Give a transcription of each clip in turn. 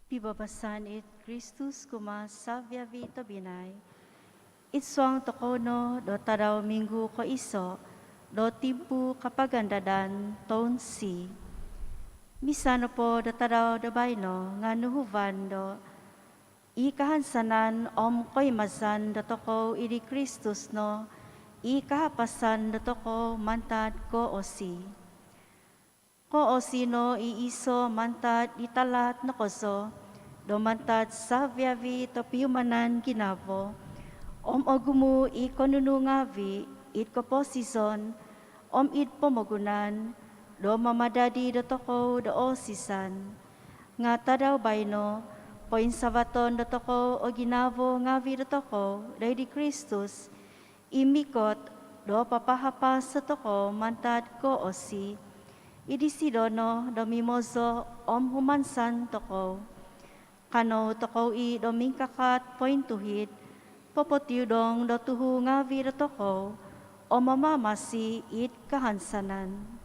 Pibabasan it Christus kuma savia vita binay. Itsuang tokono do tadaw minggu ko iso, do timpu kapagandadan ton si. Misano po do tadaw do bayno nga nuhuvan do ikahansanan ko'y masan do toko iri Christus no, ikahapasan do toko mantad ko osi. Ko osino iiso mantad italat no koso, do mantad sa viavi to piumanan ginavo, ogumu ikonunungavi it koposison, id pomogunan, do mamadadi do toko do osisan, nga tadaw bayno, poin sabaton do toko o ginavo ngavi do toko, day di Kristus, imikot do papahapas sa toko mantad ko osi, idi sidono do mimoso humansan toko. Kano toko i do mingkakat poin tuhid, popotiudong do tuhu ngavi do toko, mamamasi it kahansanan.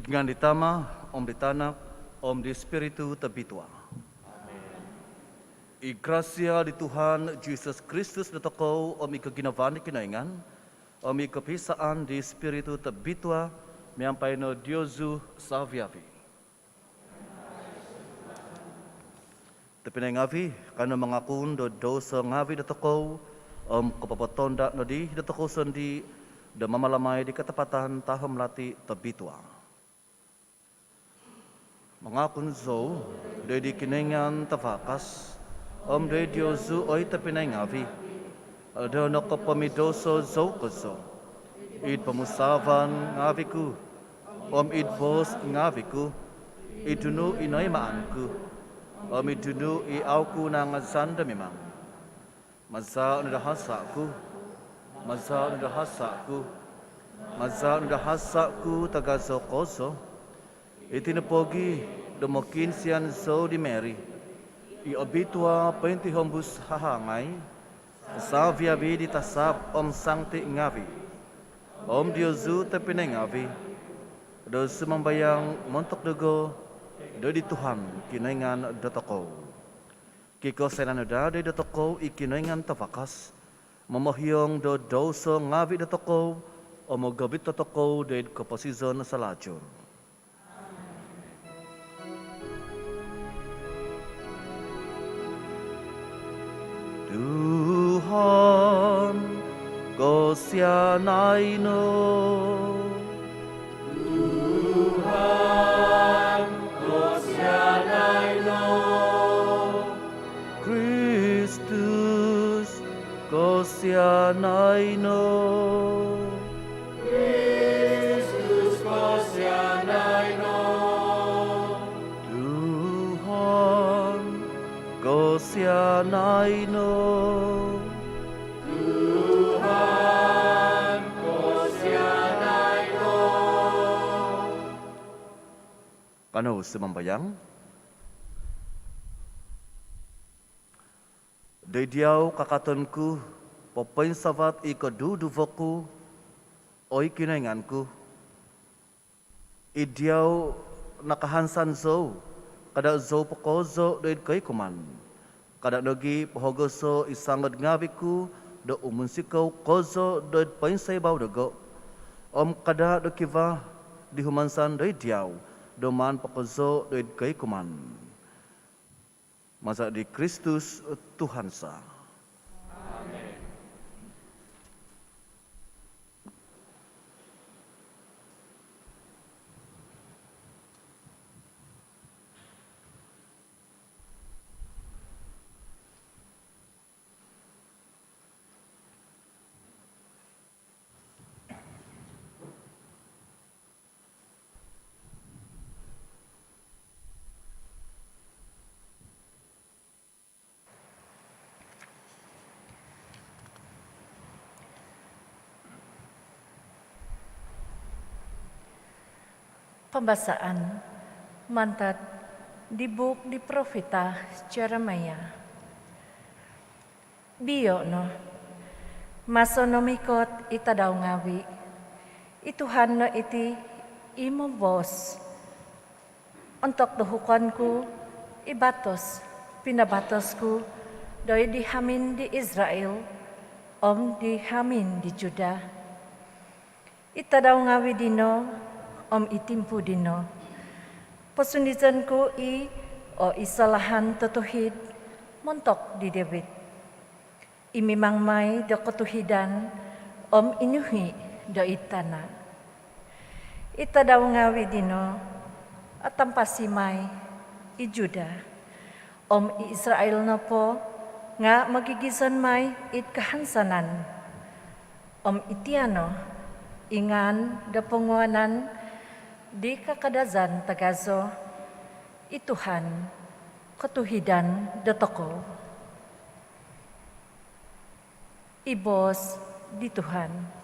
Dengan ditama, Om ditanak, Om di Spiritu terbitua. I gracia di Tuhan Yesus Kristus datokau, Om ika ginavani kinaingan, Om ika pisaan di Spiritu terbitua, miampai no Diosu saviavi. Tapi ngavi, karena mengakun do dosa ngavi datokau, Om kepapatonda no di datokau sendi, dan mamalamai di ketepatan tahun melati terbitua. Mengakun zo, dari kinengan tafakas, Om de Diosu oi terpinai ngavi, ada no kepamidoso zo kezo, id pemusavan ngaviku, Om id bos ngaviku, idunu inoi maanku, Om idunu i auku na ngazanda memang, masa nudah hasaku, masa nudah hasaku, masa nudah hasaku tagazo koso, itinapogi domokin sian zo di Mary, i obitua penti hombus hahangai, savia di tasap Om sangti ngavi, Om Diosu terpinai ngavi, dosa membayang montok dego, do di Tuhan kinaingan datoko. Kiko senanoda de datoko i kinaingan tafakas, memohiong do dosa ngavi datoko, Om gabit datoko de keposizon salajur. Tuhan, Kau sianaino. Tuhan, Kau sianaino. Kristus, Kau sianaino. Kristus, Kau sianaino. Tuhan, Kau sianaino. Tuhan, Kau sianaino. Kano semambayang, Dediau kakatonku, popain savat ika duduvoku, oi kinainganku. Idiau nakahansan zo, kada zo pokozo doid kai kuman. Kada dogi pohogoso isangad ngaviku, do umunsikau kozo doid pain saibau dogo. Om kada do kiva dihumansan doid diau, doman pokozo doid kai kuman. Masa di Kristus Tuhan sa. Amin. Pembacaan mantat di buk di profeta Jeremia. Biyo no, masonomikot itadaw ngawi, ituhan no iti imo bos. Untuk duhukanku ibatos, pinabatosku doi dihamin di Israel, Om dihamin di Juda. Itadaw ngawi dino, Om itimpu dino, posunisanku o isalahan tutuhid, montok di debit. Imimang may do ketuhidan, Om inuhi do itana. Ita daw ngawi dino, atampasimay i Juda. Om i Israel na po, nga magigisan may it kahansanan. Om itiano, ingan do penguanan, di kakadazan tagazo, ituhan, ketuhidan detoko. Ibos di Tuhan.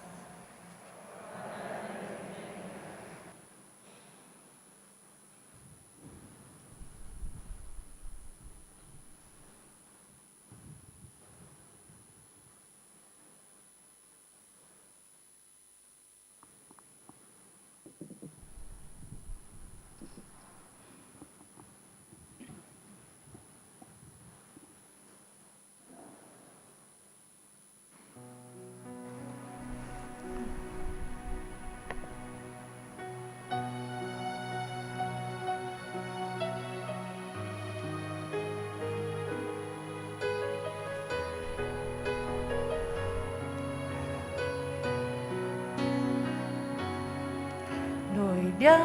Ya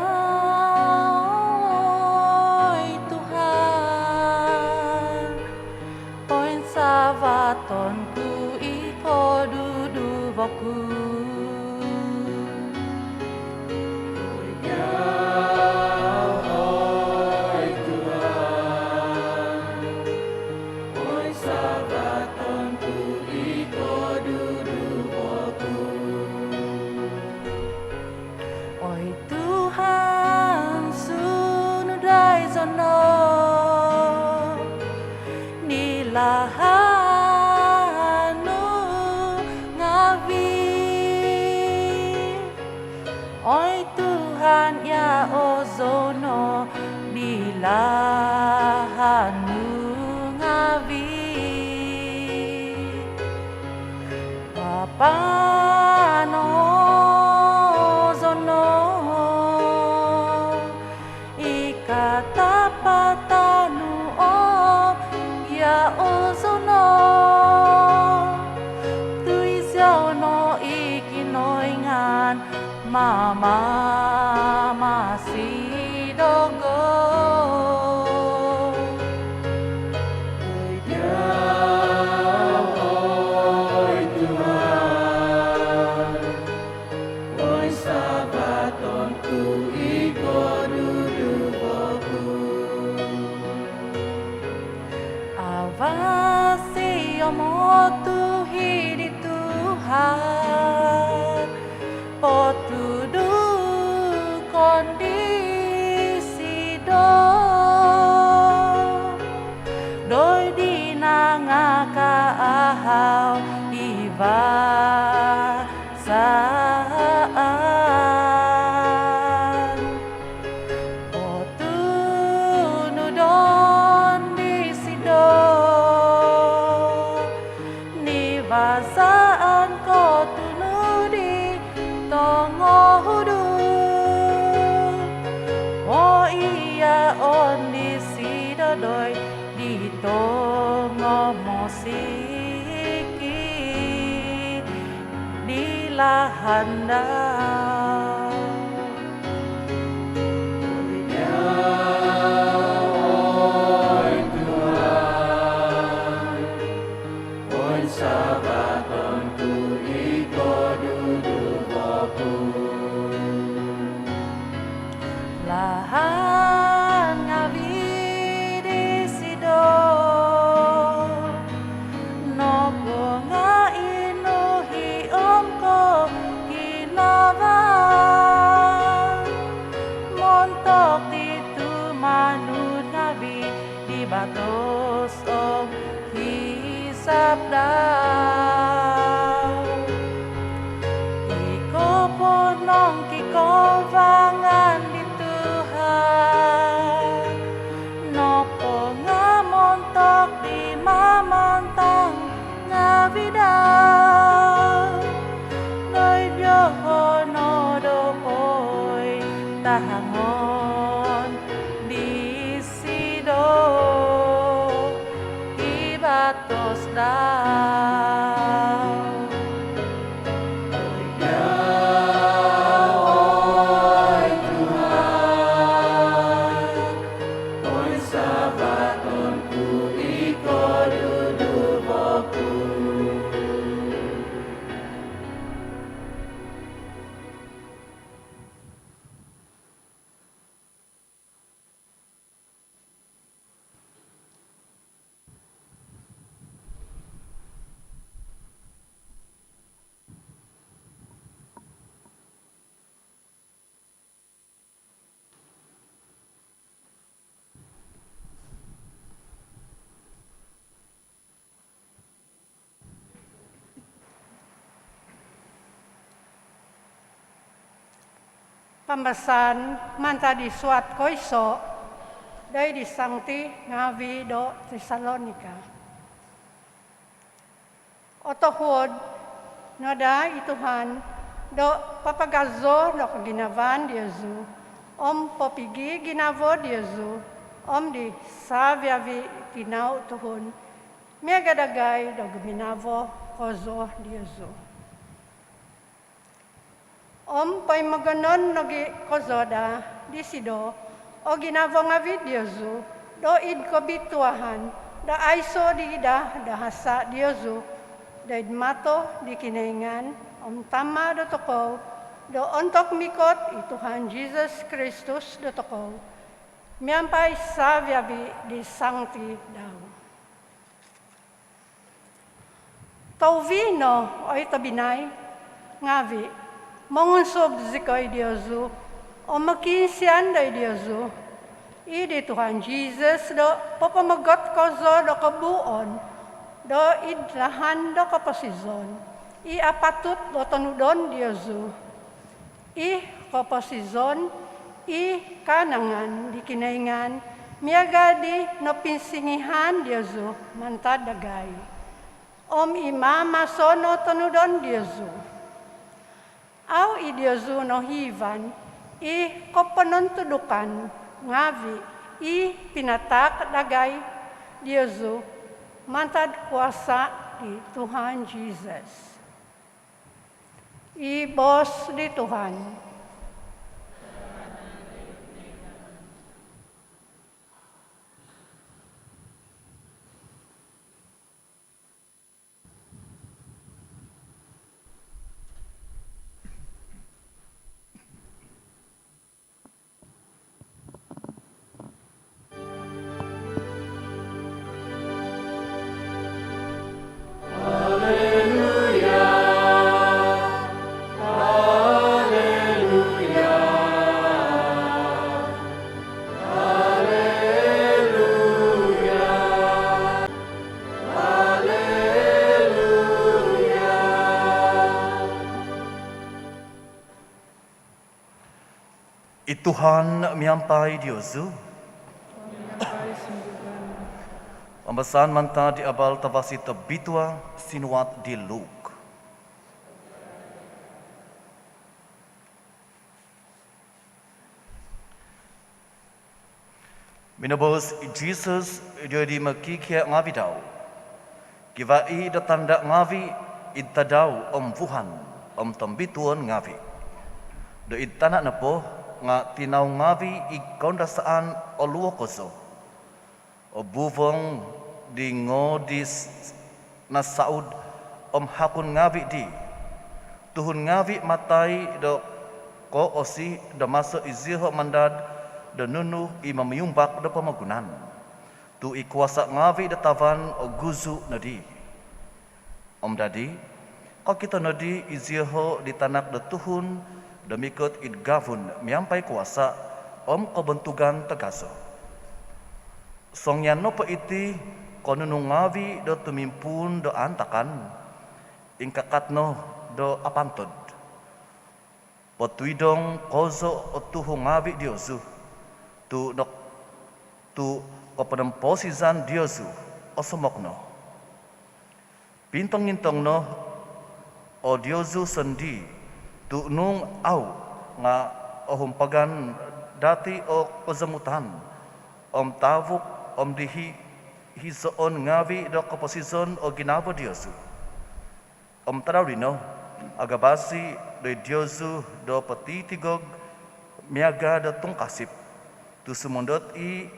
Tuhan, poin sabatonku iko dudu boku. Oi Tuhan sunudai zono nilahanu ngawi. Oi Tuhan ya ozono nilahanu ngawi. Papano ikatapatanu ya ozono tuisiono ikinoingan mama masih dogo. Motu hidi Tuhan, potudu kondisi doi dinangaka ahau ibasaan, potunu don disi Basaan ko tunudi tongo hudu. O iya on di sidodoi di tongo musiki di lahandau. Lahan ngawi di sido nopo nga inuhi omko kinawan montok ditu manut ngawi di batos om hisap daw iko ponong kiko vangan nopo nga montok di mamantang nga vidal noy byoho no dokoy tahangon di sido ibatos daw. Pambasan manta di suat koiso dari disangti ngawi do Tesalonika. Otohod noda ituhan do papagazo do kaginavan Diezu om popigi ginavo Diezu om di savyavi pinau tuhun miagadagay do guminavo kozo Diezu. Pay maganon nagi kozoda di sido o ginavo nga videozu do id ko bituahan da aiso di da hasa diozu da idmato di kinaingan tama do toko do ontok mikot ituhan Jesus Kristus do toko miampay sa viabi di sangti daw. Tauvino o itabinay ngavi mangunsob zikoy Diosu o makinsian day Diosu idi Tuhan Jesus do papamagot ko zo do kabuon do idlahan do kapasizon i apatut do tanudon Diosu i kapasizon i kanangan di kinaingan miagadi no pinsingihan Diosu mantadagay imama sono tanudon Diosu au i Diosu no hivan i kopanon tudukan ngavi i pinatak dagay Diosu mantad kuasa di Tuhan Jesus i bos di Tuhan. Tuhan miampai Diosu. Pembesan manta di abal tavasi tabitua sinuat di Luk. Minabos Jesus dia di makikia ngavidau. Kivai da tanda ngavi itadau Wuhan tambituan ngavi. Da itana napo nga tinaw ngavi ikondasaan o luokoso o buvong di ngodis na saud hakun ngavi di tuhun ngavi matay do ko osi do maso iziho mandad do nunu imamiyumbak do pamagunan tu ikuasa ngavi do tavan o guzu nadi dadi ko kita nadi iziho di tanak do tuhun demikut idgavun miampai kuasa kebentugan tegaso. Songyan no iti konunung ngavi do tumimpun do antakan ingkakatno do apantod. Potuidong kozo otuhu ngavi Diosu tu kopenemposizan Diosu osomokno. Pintong-intong no o Diosu sendi tu nung au nga ohumpagan dati o kezemutan tavuk dihi hisoon ngavi do keposizon o ginavo Diosu tarawino agabasi do Diosu do petitigog miaga do tungkasip tu sumundot i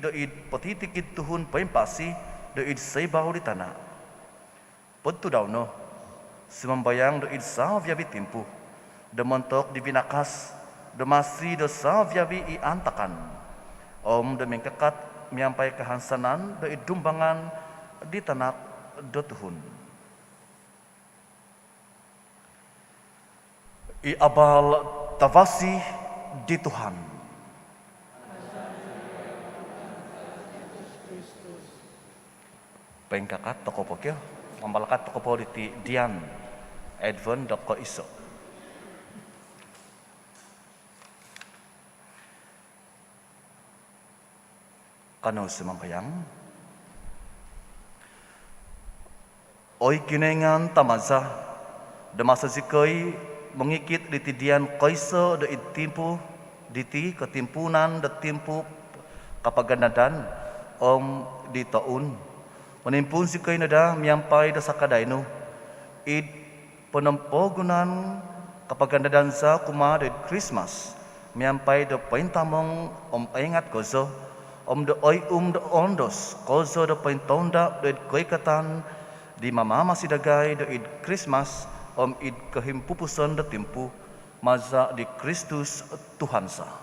do id petitikit tuhun paimpasi do id seibahu di tanah petu daw no sumambayang do id savyabi timpu demontok di binakas demasi do savyabi i antakan demengkekat miampai kehansanan do idumbangan di tanak do tuhun i abal tavasi di Tuhan pengkakat toko pokyo ambalakat toko po di Dian Advent doko iso kano sumangkayang oi kinengan tamaza demasa zikoi mengikit di tidian koiso de itimpu diti ketimpunan de timpu kapaganadan di taun menimpun zikoi nada miampai da sakadainu id penempogunan Kapagandaan sa kuma de Christmas, miampai de paintamong ingat kozo, de oi de ondos, kozo de paintonda de koikatan di mamama sidagay de id Christmas, id kahimpupusan de timpu, maza di Kristus Tuhan sa.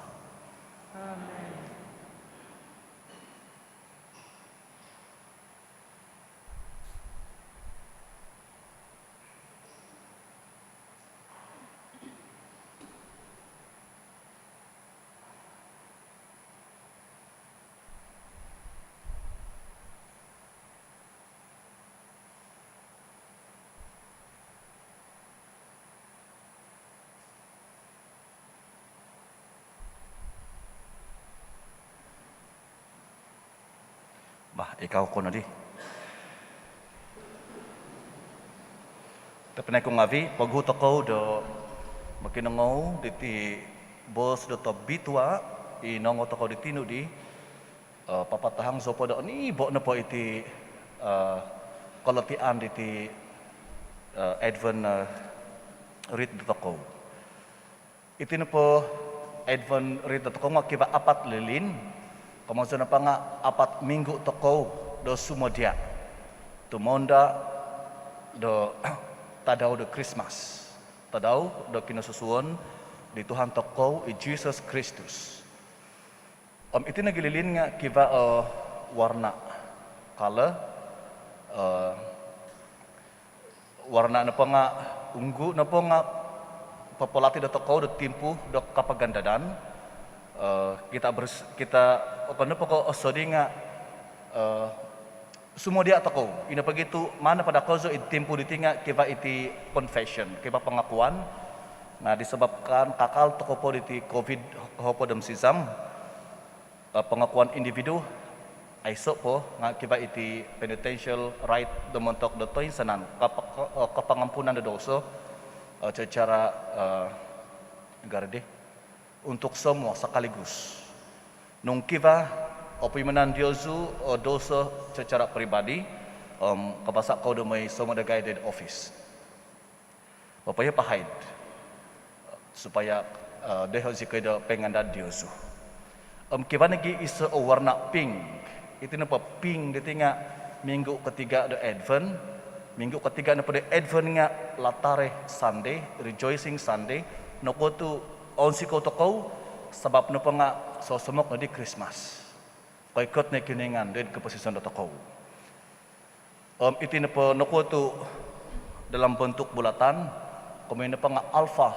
Bah, ikaw ko na di. Tapi kong ngavi, paghuto ko do makinangaw diti bos do tabitua inangot ko diti no di papatahang sopo do ni bo na po iti kalatian diti Advent read do ko. Iti na po Advent read do ko nga kiba apat lilin. Kamusta na pa nga apat minggu toko do sumodya. Tumonda do tadaw do Christmas. Tadaw do kinasusuon di Tuhan toko i Jesus Kristus. Iti nagililin nga kiba warna color warna na pa nga unggu na po nga papalati do toko do timpu do kapagandadan. Kita apa na po ko osodi nga sumodia toko ina pagitu mana pada kozo it timpu ditinga kiba iti confession kiba pengakuan na disebabkan kakal toko po iti covid hopo dem sisam pengakuan individu aiso po nga kiba iti penitential right demontok dotoy sanan kapangampunan do doso secara garde untuk semua sekaligus. Nung kiva opimanan Diosu o dosa secara pribadi kapasak kau may semua the guided office. Papaya pahid supaya dehol si kaya pengandan Diosu. Kiva nagi isa o warna pink. Itu napa pink ditinga minggu ketiga the Advent. Minggu ketiga na pada Advent nga latare Sunday, rejoicing Sunday. Noko tu onsi ko toko sabab no pa nga sosomok na di Christmas. Kay kot na kiningan din kaposisyon na toko. Iti na po noko tu dalam bentuk bulatan kami na pa nga alpha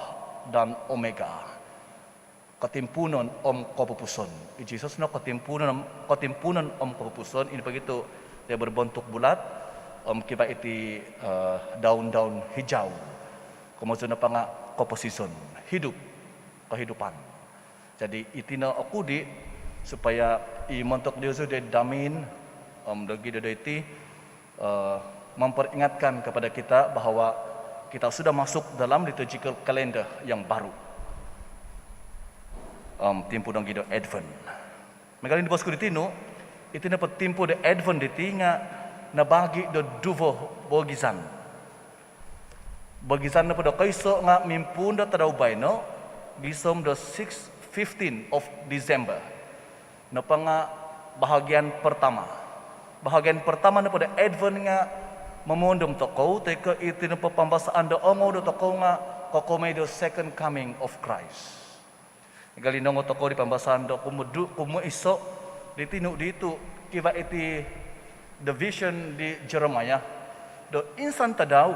dan omega. Katimpunan kapupuson. Jesus no katimpunan kapupuson ini begitu dia berbentuk bulat kiba iti daun-daun hijau. Kemudian na pa nga kaposisyon hidup kehidupan. Jadi itina aku di supaya imontok dia sudah damin dagi dadaiti memperingatkan kepada kita bahwa kita sudah masuk dalam liturgical calendar yang baru. Timpu dong gido Advent. Megalin di bosku ditino itu dapat timpu de Advent ditinga nabagi do duvo bogizan. Bogizan na pada kaiso nga mimpunda tadaw bayno bisom the 15 of December. Na pa nga bahagian pertama. Bahagian pertama na pada Advent nga mamundom toko teka iti na pambasaan do ongo do toko nga kokomay do second coming of Christ. Galinongo toko di pambasaan do kumu iso ditinu dito kiba iti the vision di Jeremiah do insan tadaw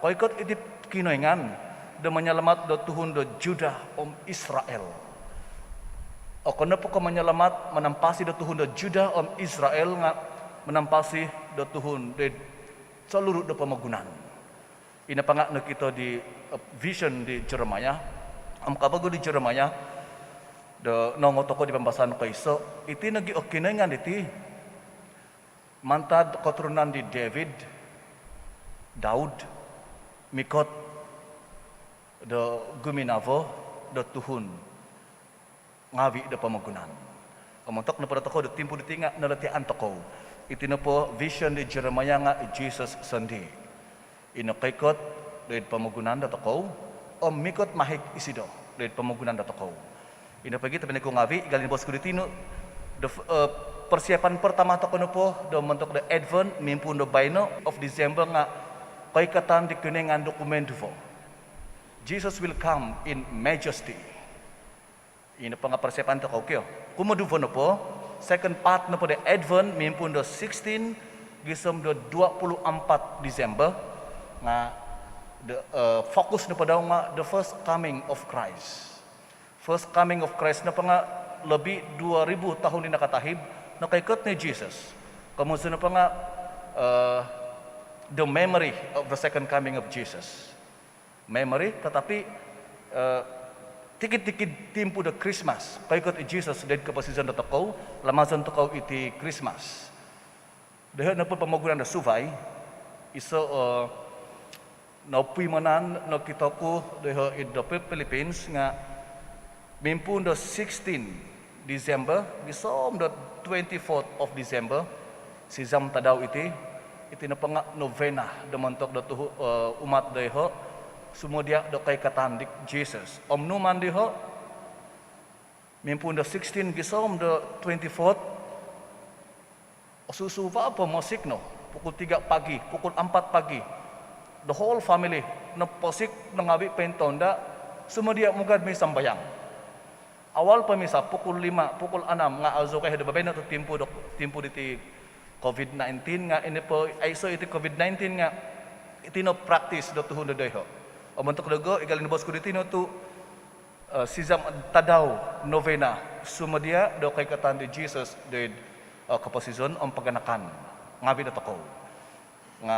koikot iti kinoingan do menyelamat do Tuhun do Judah Israel. O kenapa ko menyelamat menampasi do Tuhun do Judah Israel nga menampasi do Tuhun de seluruh do pemagunan. Ina pangak na kita di vision di Jeremiah. Kabago di Jeremiah do nongotoko di pembahasan kaiso iti nagi okinengan iti mantad keturunan di Daud mikot do guminavo do Tuhun ngawi do pamagunan. Kamontok na pada toko do timpu ditinga nalatian toko. Iti na po vision di Jeremiah nga Jesus sandi. Ina kaikot do pamagunan do toko mikot mahik isido dari pemugunan datokau. Ina pagi tapi ko ngawi galin bos kuditino persiapan pertama tokono po do mentok the advent mimpu do baino of December nga kay katan di kunengan dokumen duvo. Jesus will come in majesty. Ina pa nga persiapan tokau kyo. Kumo duvo no po second part no po the advent mimpu do 16 gisom do 24 December nga fokus na pada nga the first coming of Christ. First coming of Christ na pa nga lebih 2000 tahun ni nakatahib na kay kat ni Jesus. Kamusta na pa nga the memory of the second coming of Jesus. Memory tetapi tikit-tikit timpu the Christmas. Kay kat Jesus dead kapasisan na takaw, lamasan takaw iti Christmas. Dahil na po pamagunan na suvay, iso naupi manan no kita ko deha in the Philippines nga mimpun the 16 December gisom the 24th of December si zam tadaw iti na pa nga novena damantok da umat deha sumudia do kay katandik Jesus numan deha mimpun the 16 gisom the 24th susuva pa musik no pukul 3 pagi pukul 4 pagi the whole family na posik nangabi pentonda sumudia mugad may sambayang. Awal pa misa pukul 5, pukul 6 nga azo kay babay na to timpo diti COVID-19 nga ini po aiso iti COVID-19 nga itino practice do tuhon deho. O mentok lego igalin bos ko ditino to sizam tadaw novena sumudia do kay katan di Jesus did kaposizon ang paganakan ngabi na toko. Nga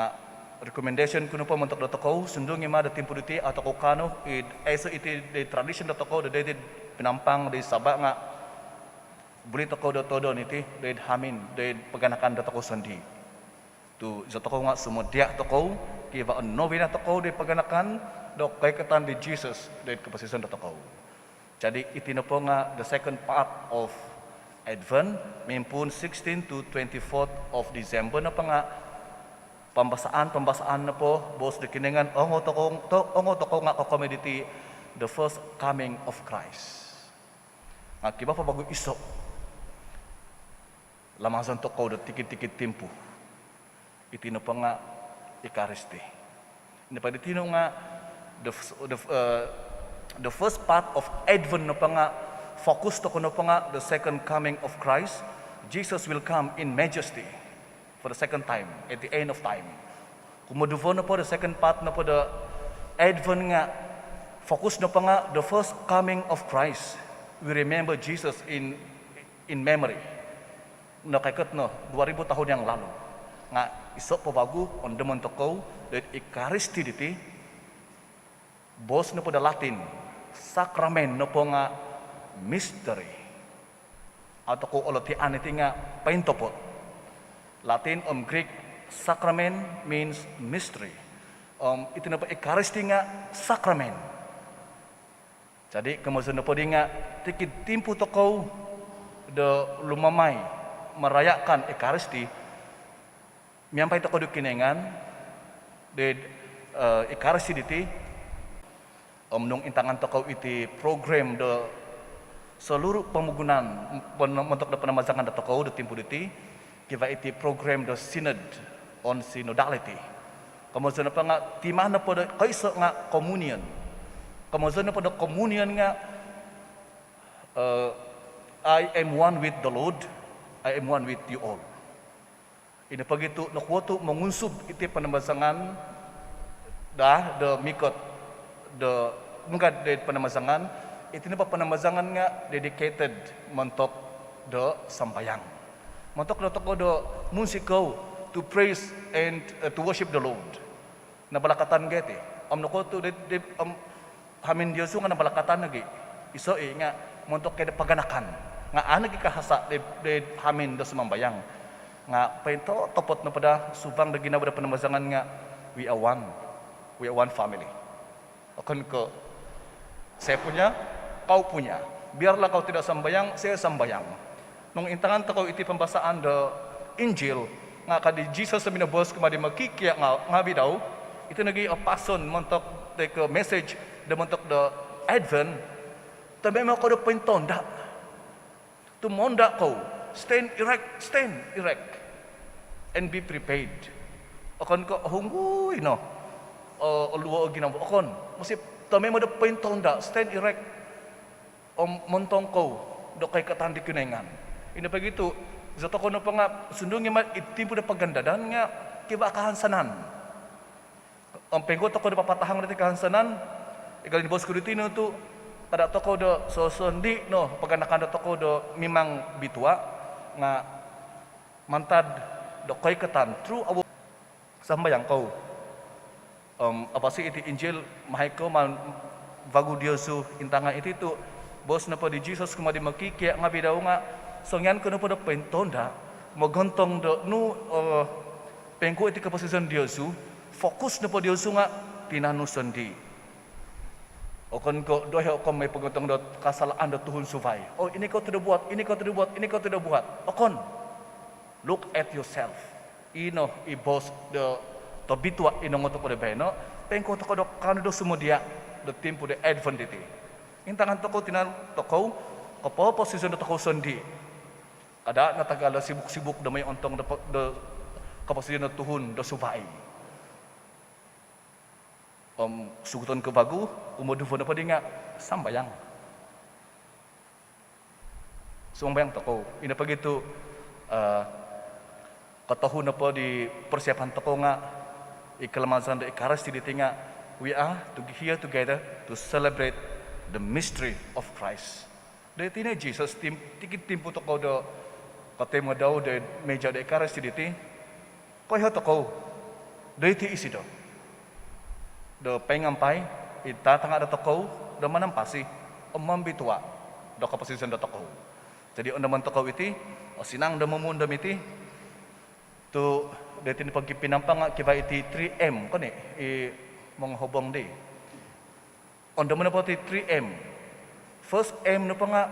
recommendation kuno pa mentok datoko sundung ima da timpo diti atau ko kano aiso iti the tradition datoko the dated penampang di sabak nga buli toko do todo niti the hamin the paganakan datoko sandi tu zatoko nga sumudia toko kiba novena toko di paganakan do kay katan di Jesus the kapasisan datoko. Jadi itino po nga the second part of Advent mimpun 16 to 24th of December na pa nga pembasaan na po bos dikiningan ongo toko nga community the first coming of Christ. Nga kiba pa bago iso lamasan toko da tikit-tikit timpu itino pa nga Eucharisty. Ina pa ditino nga the first part of Advent na pa nga focus toko na pa nga the second coming of Christ. Jesus will come in majesty for the second time at the end of time. Kumuduvo na po the second part na po the Advent nga focus na pa nga the first coming of Christ. We remember Jesus in memory. Nakaikat no 2000 tahun yang lalu. Nga iso po bago on deman toko that Eucharisty diti bos na po the Latin sakramen na po nga mystery. Atau ko olotian iti nga paintopot. Latin Greek sacrament means mystery. Itu na pa Eucharisty nga sacrament. Jadi kemudian na po di nga tikid timpu toko do lumamay merayakan Eucharisty miampay toko do kinengan de Eucharisty diti nung intangan toko iti program do seluruh pemugunan untuk penamazangan da toko do timpu diti kiva iti program the synod on synodality. Kemudian apa nga timah na po kaiso nga communion. Kemudian na po the communion nga I am one with the Lord, I am one with you all. Ina pagitu nakuwato mangunsub iti panamazangan da the mikot the mungkad de panamazangan iti na pa panamazangan nga dedicated mentok the sambayang. Montok na toko do musiko to praise and to worship the Lord. Nabalakatan gete. Nako to hamin Dios nga nabalakatan nagi. Iso nga montok kay paganakan. Nga anagi kahasa de hamin do sumambayang. Nga paito topot na pada subang da ginawa da panamazangan nga we are one. We are one family. Akan ko saya punya, kau punya. Biarlah kau tidak sambayang, saya sambayang. Nung intangan takaw iti pambasaan the Injil nga kadi Jesus sa minabos kumadi magkikya nga bitaw ito nagi a pason montok take a message mentok the Advent, tapi mau kau dapat tonda. Tu monda kau, stand erect, and be prepared. Akan kau hungui no, luar ginam akan, mesti tapi mau dapat tonda, stand erect, montong kau, dokai katan di kunengan. Ini begitu, zat kau no pengap sundungi mat itim pun dapat ganda dan nga kiba kahansanan. Pengko toko dapat patahang dari kahansanan, igal di bos kudutino tu kada toko do sosondi no paganakan do toko do mimang bitua nga mantad do koy ketan true awu sambayang kau apa sih iti Injil mahai ko man vagu Diosu intanga iti tu bos na pa di Jesus kumadi makiki nga bidaw nga songyan ko na pa do pentonda mogontong do nu pengko iti kapasisan Diosu fokus na po Diosu nga tinanusundi. Okon ko dohe okon may pagotong dot kasalaan dot tuhun suvay. Oh ini kau tidak buat, ini kau tidak buat, ini kau tidak buat. Okon look at yourself. Ino ibos the tobitua ino ngoto ko de beno. Pengko to ko do kanu do sumudia the tempo de Advent iti. Intangan to ko tinan to ko po posisyon to ko sondi. Ada na tagala sibuk-sibuk da may ontong de kapasyon na tuhun do suvay. Sugutan ke bagu, umodufo na pa din nga, sambayang. Sambayang toko. Ina pag ito, katahon na po di persiapan toko nga, ikalamasan da ikaras di nga, we are here together to celebrate the mystery of Christ. Dahil tina Jesus, tikit timpo toko do, katemo daw, da medya da ikaras di diti, kaya toko, dahil ti isi do. Do pengampai ita tanga da toko do manampasi mambitua do kapasisan da toko. Jadi on naman toko iti o sinang da mamundam iti to deti ni pagkipinampang kiba iti 3M kani mong hobong di. On naman po iti 3M. First M no pa nga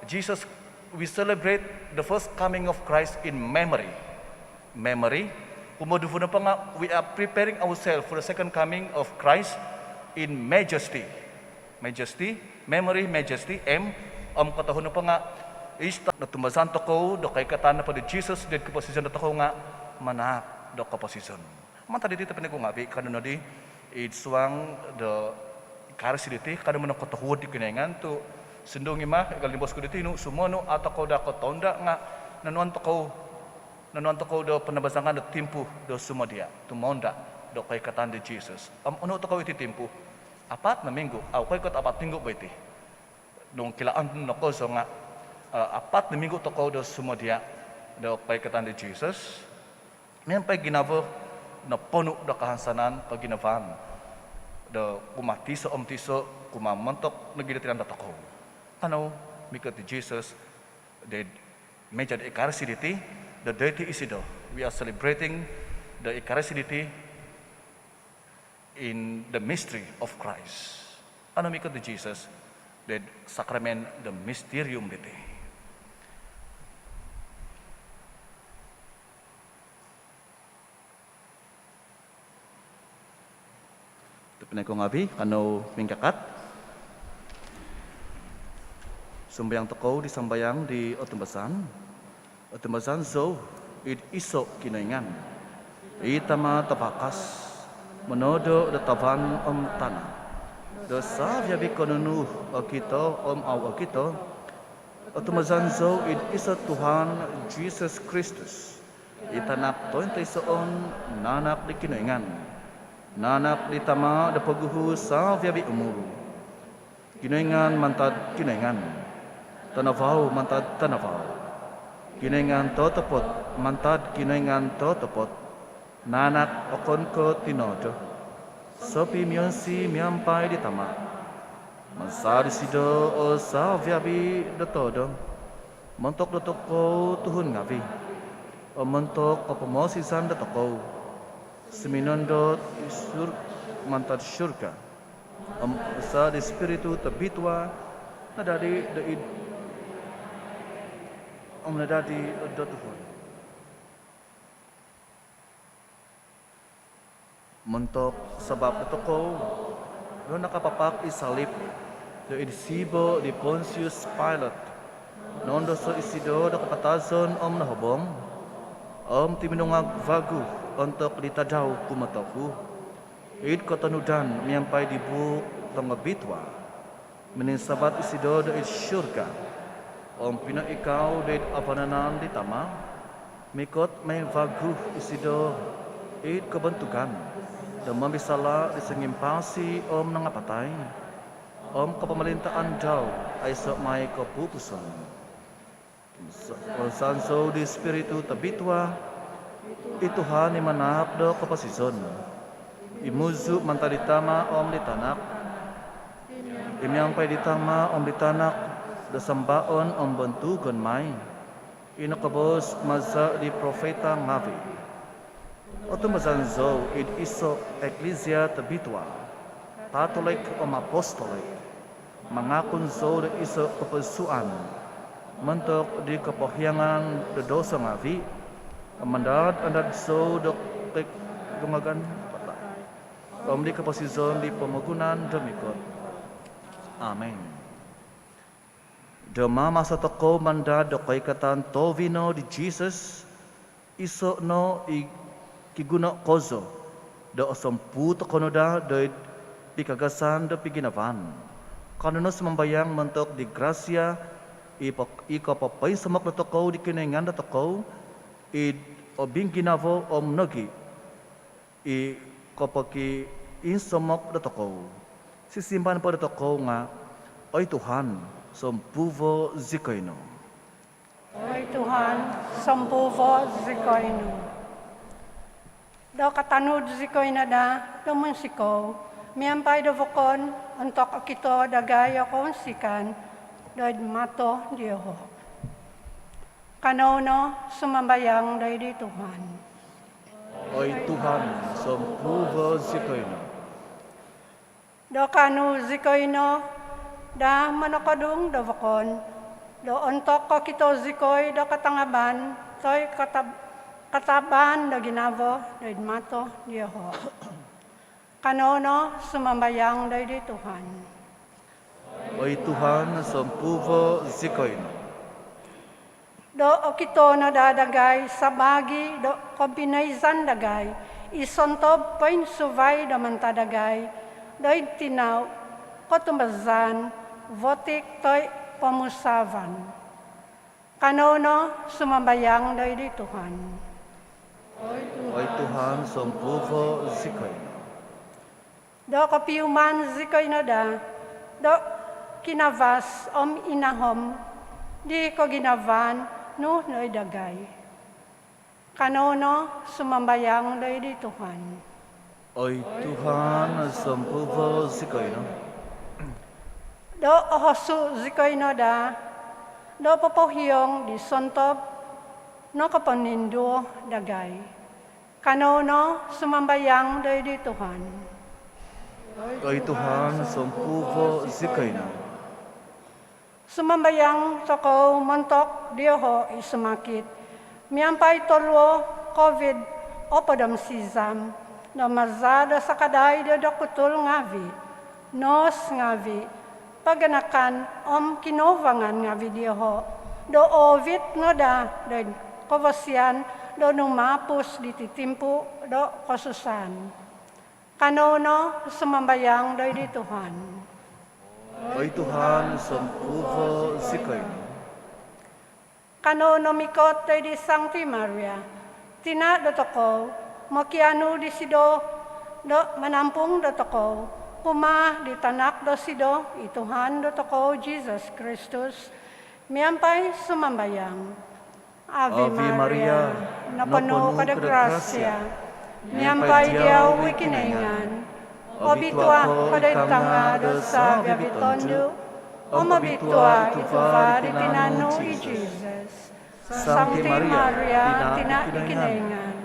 Jesus, we celebrate the first coming of Christ in memory. Kemudian we are preparing ourselves for the second coming of Christ in majesty. Memory, majesty, M. Katahon pa nga, ista na tumbasan to ko, do kay katana pa di Jesus, dead kaposisyon na to ko nga, manak, do kaposisyon. Manta dito pa ko nga, kanuna di, itswang the karasiditi, kanuna mo katahuod di kinengan to, sundungi ma, ikalibos ko dito, sumono, atako da ko tonda nga, nanuan to ko, do penabasangan do timpu do sumadia tumonda do kay katan di Jesus. Ano to ko iti timpu? 4 na minggu. Kay kat 4 minggu ba iti? Nung kilaan no ko so nga 4 na minggu to ko do sumadia do kay katan di Jesus. Ngayon pay ginavo na puno do kahansanan pag ginavan do kumatiso tiso kumamontok nagidatiran da ko. Ano mikat di Jesus de medya de ikarsidi the deity Isidore. We are celebrating the Eucharisty in the mystery of Christ. Ano mikot di Jesus? The sacrament, the mysterium diti. Ito pinay kong abi, kano mingkakat. Sumbayang toko di sambayang di otumbasan. Otumbasan so, it iso kinaingan. Itama tapakas, menodo da taban tanah. Dosa vyabi konunu akito akito. Otumbasan so, it iso Tuhan Jesus Kristus. Itanak to isoon nanak di kinaingan. Nanak di tama da paguhu sa vyabi umuru. Kinaingan mantad kinaingan. Tanavaw mantad tanavaw. Kinaingan totopot, mantad kinaingan totopot, nanak okon ko tinodo, sopi mionsi miampai di tama, masari sido o sa vyabi do todo, montok do toko tuhun ngavi, o montok o pemosisan do toko, seminondo sur mantad syurga, sa di spiritu tabitwa, nadari do menadati Tuhan. Mentok sebab itu ko do nakapapak isalib, do idisibo di Pontius Pilate, nondo so isido do kapatazon nahobong, timinungag vagu untuk ditadaw kumataku, id kotanudan miampai di buk tangabitwa, meninsabat isido do id syurga, pina ikaw do id apananan di tama, mikot may vagu isido id kebentukan, dan mambisala disengimpasi nangapatay, kapamalintaan daw ay sa may kapupusan. Konsanso di Espiritu tabitwa, ituhan ni manap do kapasison. Imuzu mantaditama ditanak, imyangpay ditama ditanak, dasambaon bentugon may, inakabos maza di profeta ngavi. Oto mazanzo id iso eklesia tabitwa, Katolik apostolik, mangakunso de iso kapasuan, mentok di kapahyangan de dosa ngavi, mandat andat so de kek gumagan patay. Di kapasizon di pemagunan demikot. Amen. Dema masa toko mandat do kaikatan tovino di Jesus, iso no kiguna kozo do osampu tokonoda do ikagasan do piginavan kanunos membayang mentok di gracia ika papay samak do toko di kinengan do toko obing ginavo nogi kapaki insamak do toko sisimpan pa do toko nga oy Tuhan sampuvo zikoino. Oy Tuhan, sampuvo zikoino. Do katanud zikoy na da, do munsiko, miyampay do vokon, untuk akito dagaya konsikan, do mato diyoho. Kanono sumambayang do di Tuhan. Oy Tuhan, sampuvo zikoino. Do kanu zikoino, da manokadung do vokon, do untuk akito zikoy do katangaban, toy kataban do ginavo do mato diyoho. Kanono sumambayang do di Tuhan. Oy Tuhan, sampuvo zikoino. Do okito na dadagay sa bagi do kombinayzan dagay, isontob pain suvay do mantadagay, do itinaw kotumbazan, votik toy pamusavan. Kanono sumambayang do di Tuhan. Oy Tuhan, sampuvo zikoino. Do kapiuman zikoino da, do kinavas inahom, di ko ginavan no dagay. Kanono sumambayang do di Tuhan. Oy Tuhan, sampuvo zikoino. Do ohosu zikoino da, do popohyong di sontob no kapanindo dagay. Kanono sumambayang do di Tuhan. Oy Tuhan, sampuvo zikoino. Sumambayang toko montok diyoho isumakit. Miyampay tolwo COVID opadam sizam. No mazada sa kaday do kutul ngavi. Nos ngavi. Paganakan kinovangan ngavi diyoho. Do ovit no da do kovasyan do numapus di titimpu do kosusan. Kanono sumambayang do di Tuhan. Oy Tuhan, sampuvo zikoino. Kanono mikot do di Sancti Maria. Tina do toko, makianu di sido do manampung do toko. Puma di tanak do sido, ituhan do toko Jesus Kristus. Miyampay sumambayang. Ave Maria, napano kada grasya. Miyampay diyaw wikinengan. Obitwa kada tanga do sa biyabitondo. Omabitwa ituva di tinano i Jesus. Sancti Maria, tina ikinengan.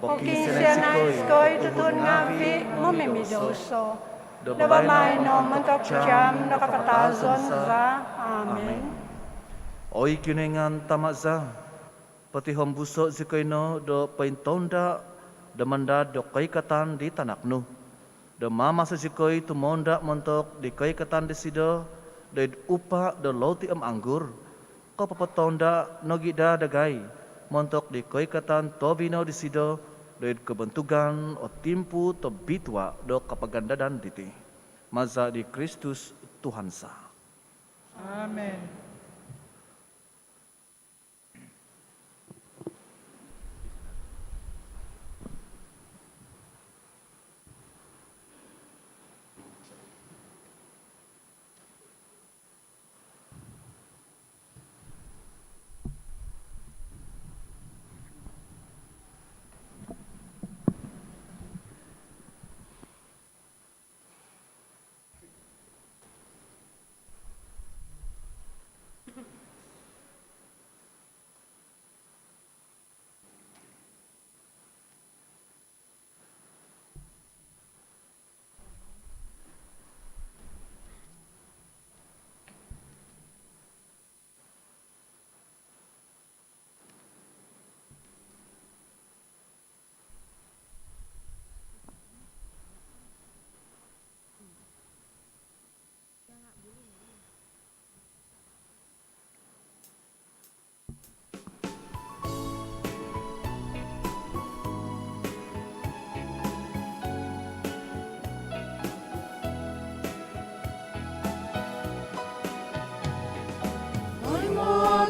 Pokinsiya na iskoy tutun ngavi momimidoso. Dabamay no mantok siyam nakapatazon za. Amen. Oy kinengan tamaza, pati hombuso zikoino do paintonda, damanda do kaikatan di tanakno. Da mama sejikoi tu mondak montok di koi ketan di sido, da upa da loti anggur, ko papatonda nogi da dagai, montok di koi ketan tobino di sido, da kebentugan o timpu to bitwa do kapagandadan diti. Maza di Kristus Tuhan sa. Amen.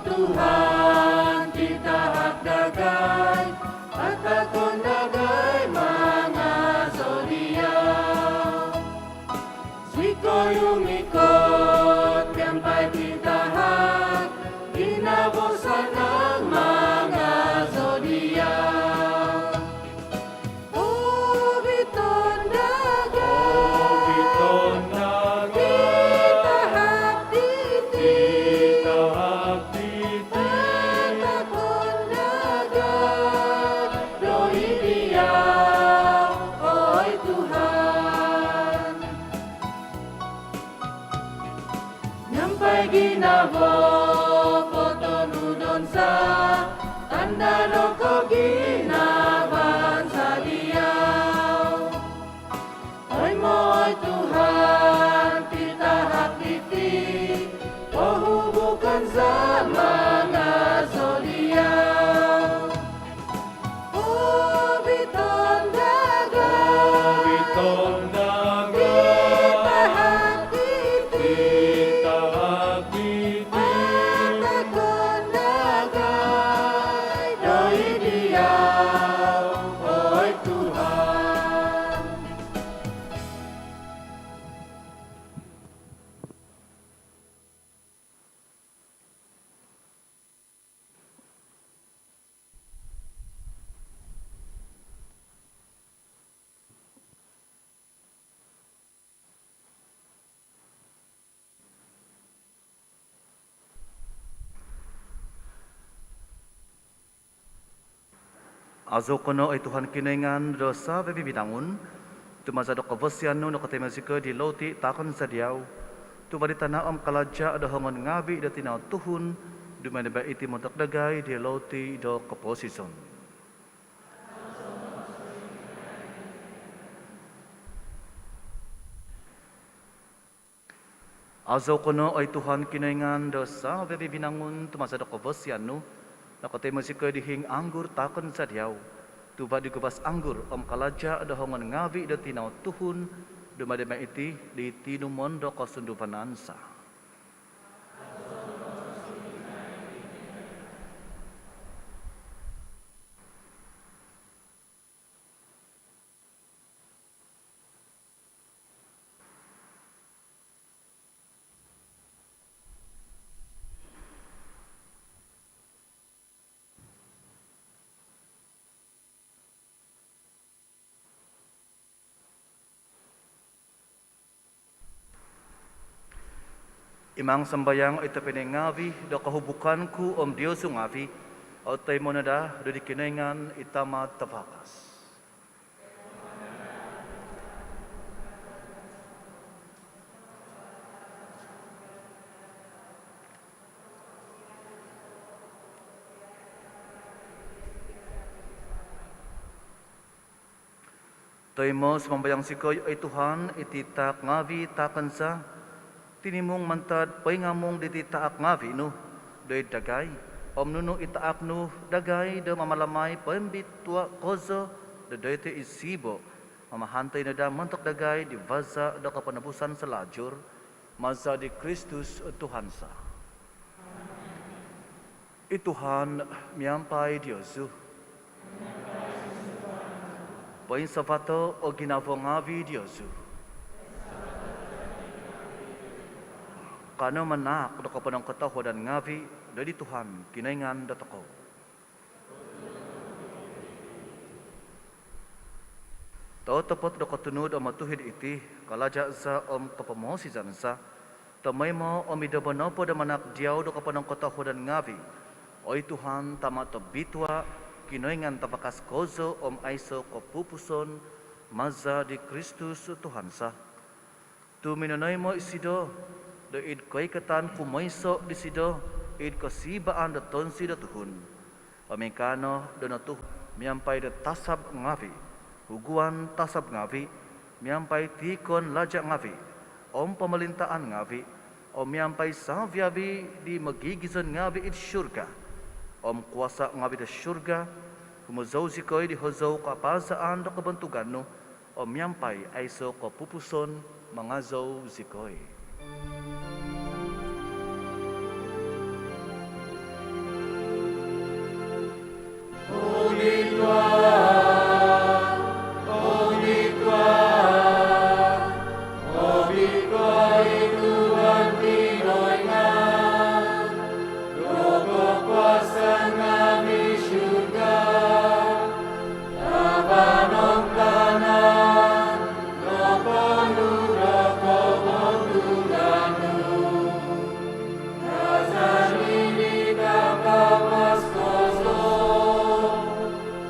Tuhan kita hak dagai, atakon dagai mga zodiac. Sikoyong ikot, kampay kita hak, ginabusan ng mga zodiac. Oh, biton dagai, kita hak titi. Ginabo potonudon sa tanda roko ginaban sa diyaw. Oy mo oy Tuhan kita hakiti, pahubukan sa mga zodiac. Oh, biton dagat, kita hakiti. Azo kono ay Tuhan kinaingan dosa bebibinangun, tumasa do kavasian no katemazika di loti takon sa diyaw, tubali tanaam kalaja do hongon ngabi do tinaw tuhun, dumane ba iti montak dagay di loti do kaposison. Azo kono ay Tuhan kinaingan dosa bebibinangun, tumasa do kavasian no nakatay masika dihing anggur takon sa diyaw. Tuba di kubas anggur kalaja ada hongon ngavi da tinaw tuhun dumadema iti di tinumon do kasundupanansa. Imang sembayang ito pinengavi do kahubukanku Diyos ngavi o tay mo na da do di kinaingan itama tapakas. Toimo semambayang sikoy ay Tuhan ititak ngavi takansa tinimong mantad paingamong dititaak ngavi no doy dagay nuno itaak no dagay do mamalamay pembitwa kozo do doyte isibo mamahantay na da mantok dagay di vaza do kapanabusan sa lajur maza di Kristus Tuhansa. Ituhan miyampay Diyosu. Poin sabato o ginavong ngavi Diyosu. Kano manak do kapanang kataho dan ngavi dari Tuhan kinaingan datako. Tao tapat do katunod o matuhid iti kalaja sa kapamosi sa tamay mo o midabanopo da manak diyaw do kapanang kataho dan ngavi. Oy Tuhan tamat bitwa kinoingan tapakas kozo aiso kapupuson maza di Kristus Tuhansa. Tu minanoy mo isido do id koy katan kumoiso di sido id kasibaan da tonsi da tuhun. Pamikano do na tuh miampay da tasab ngavi. Huguan tasab ngavi miampay tikon laja ngavi. Pamalintaan ngavi miampay savyavi di magigizan ngavi id syurga. Kuasa ngabi da syurga, kumuzaw si koy di hozaw kapasaan da kabantugan no, miyampay ay so kapupuson mangazaw si koy. Holy Tuhan, Holy Tuhan, Holy Tuhan Tuhan kinoingan, Dogo kuasa ngami syurga, Tabanong kanan, Dogo nura kobonduganu, Kazanini kakamas kozo,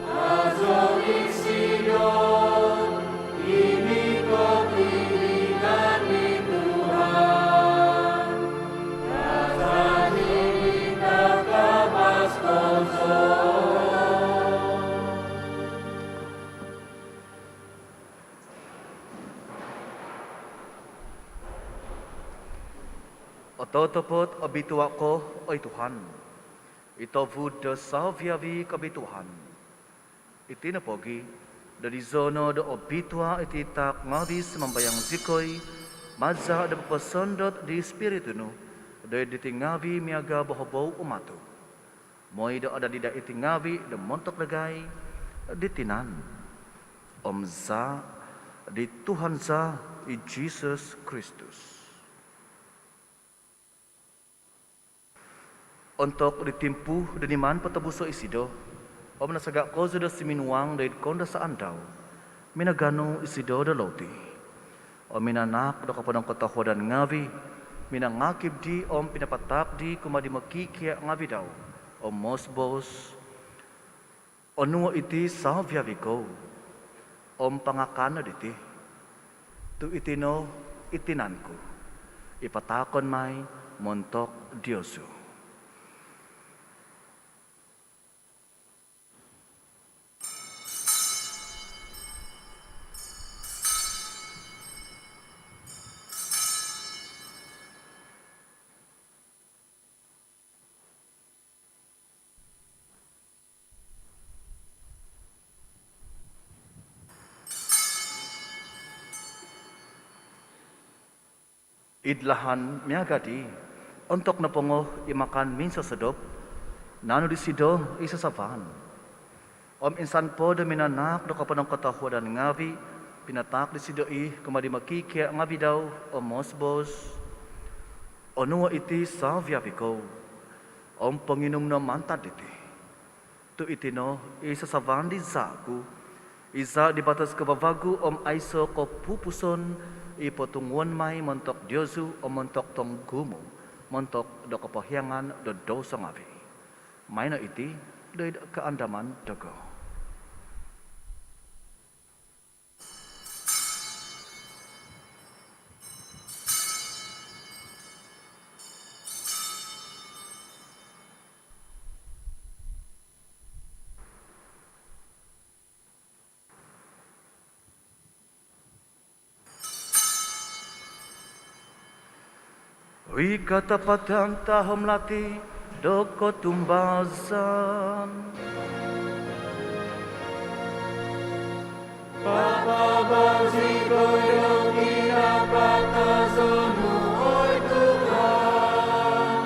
Azo iksidon, ini kopiligan di Tuhan, Kazanini kakamas kozo. Ototopot abituwa ko ay Tuhan. Ito vuda savyavi kabituhan. Itinapogi dari zono do obitwa ititak ngavis mambayang zikoy maza da pasondot di spiritu no do ditingavi miaga bohobow umato. Moy do ada dida itingavi do montok dagay ditinan. Omza di Tuhan za i Jesus Kristus. Untuk ditimpu dan iman patabuso isido, nasagak ko sudah siminuang dahil konda sa andaw, minagano isido da loti. Minanak do kapanang kataho dan ngavi, minangakib di pinapatak di kumadi makikya ngavi daw, mosbos, nuwa iti sa vyaviko, pangakana diti, tu itino itinanku, ipatakon may montok Diyosu. Idlahan miagadi untuk napongo imakan minsa sedop nano di sido isasavan. Insan po da minanak do kapanong kataho dan ngavi pinatak di sido kumadi makikya ngavi daw mosbos nuwa iti sa vyaviko panginom na mantad iti. Tu itino isasavan di zaku isa di batas kabavagu aiso ko pupuson ipotunguan may montok Diyosu montok tong gumo montok do kapahyangan do dosa ngavi. May na iti do kaandaman dago. Ui katapatan tahom lati doko tumbazan. Papa baziko yokina patazonu oi Tuhan.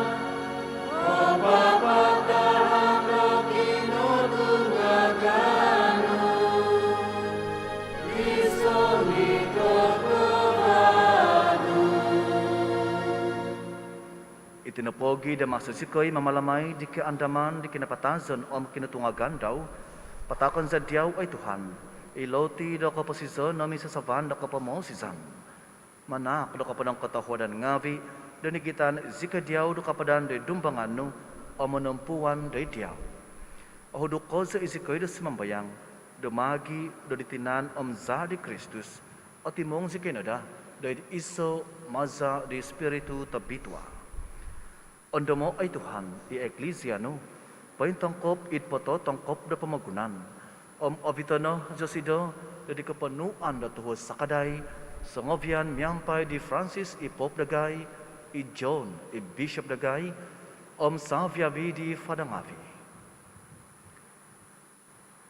O Bapa tahan rokino tungaganu. Isonito Tuhan. Itinapogi da masasikoy mamalamay di ke andaman di kinapatazon om kinatungagan daw. Patakon sa diyaw ay Tuhan. Iloti da ko pasizon nami sa savan da ko pamosizan. Manak da ko padang katahuadan ngavi danigitan zika diyaw da kapadan de dumbangan no o menumpuan de diyaw. Ahodo ko sa isikoy da simambayang dumagi do ditinan om za di Kristus at timong si kinada da iso maza di spiritu tabitwa. Ondo mo ay Tuhan i eklesia no paintangkop it poto tangkop da pamagunan. Om Ovitono Josido dari kepenuhan da Tuhan sakadai sengovian miampai di Francis i Pop Dagay i John i Bishop Dagay Om Savia Vidi Fadangavi.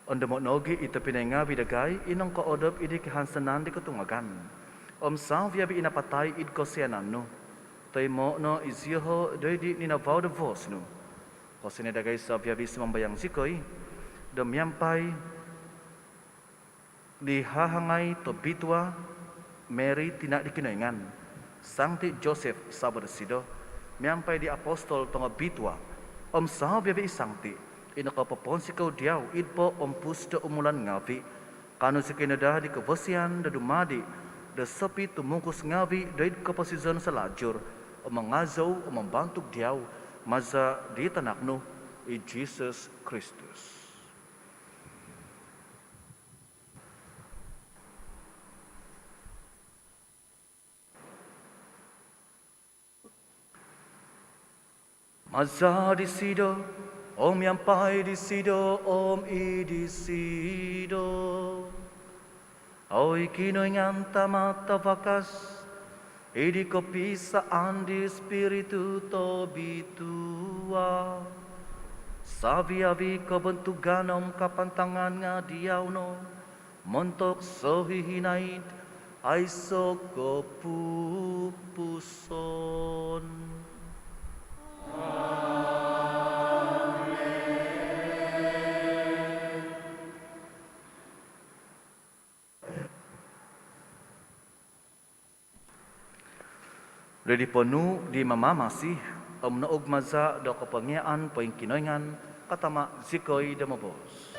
Ondo mo nogi ito pinengavi Dagay inang kaodop idi kehansanan di ketungagan. Om Savia Vidi inapatay id kosianan no. Tay mo no izyoho doidi ninavaw da vos no. Kosine Dagay Savia Vidi semambayang sikoy damiampai dihahangay tobitwa Mary tina dikinaingan Sankti Joseph Sabarsido miampai di apostol tonga bitwa om sahabya bi sangti inakapapon si kau diaw idpo om pusta umulan ngavi kanu si kinada di kevosian da dumadi da sepi tumungkus ngavi daid kapasizon sa lajur om mangazaw om membantuk diaw maza di tanakno i Jesus Kristus. Maza di sido, om yampai di sido, om i di sido. Oi kinoy nganta mata vakas, idi kopisaan di spiritu to bitua. Savi-avi kebentugan om kapantangan nga diauno, montok sohihinaid, aiso kopupuson. Ready penuh di mamamasi om naog maza do kapangyaan poing kinoyngan katama zikoy demobos.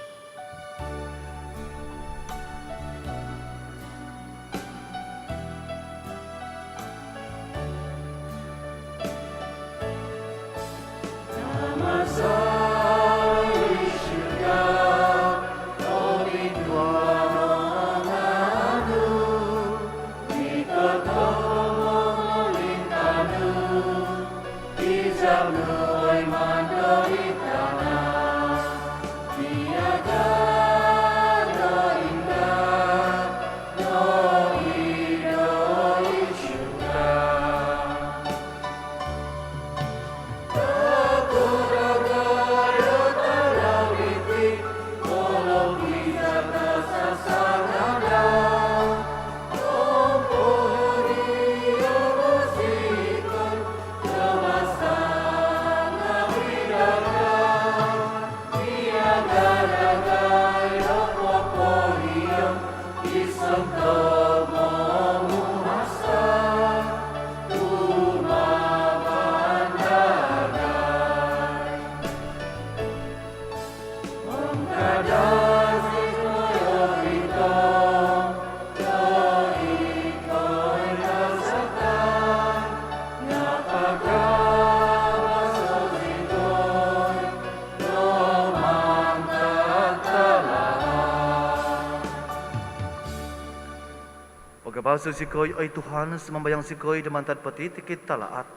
Pagkabasa sikoy ay Tuhan semambayang sikoy damantad pati tikit talaat.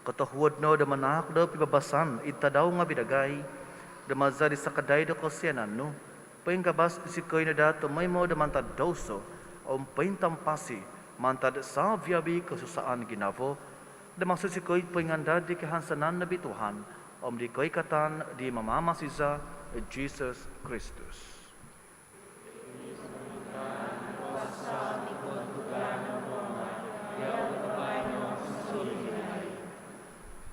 Katahuad no damanak do pibabasan itadaw nga bidagay. Damaza di sakaday do kosyanan no. Pagkabas sikoy na dato may mo damantad doso o paintampasi mantad sa viabi kasusaan ginavo. Dan maksud si koi penganda di kehansanan Nabi Tuhan, di koi katan di Mama Sisa Jesus Kristus.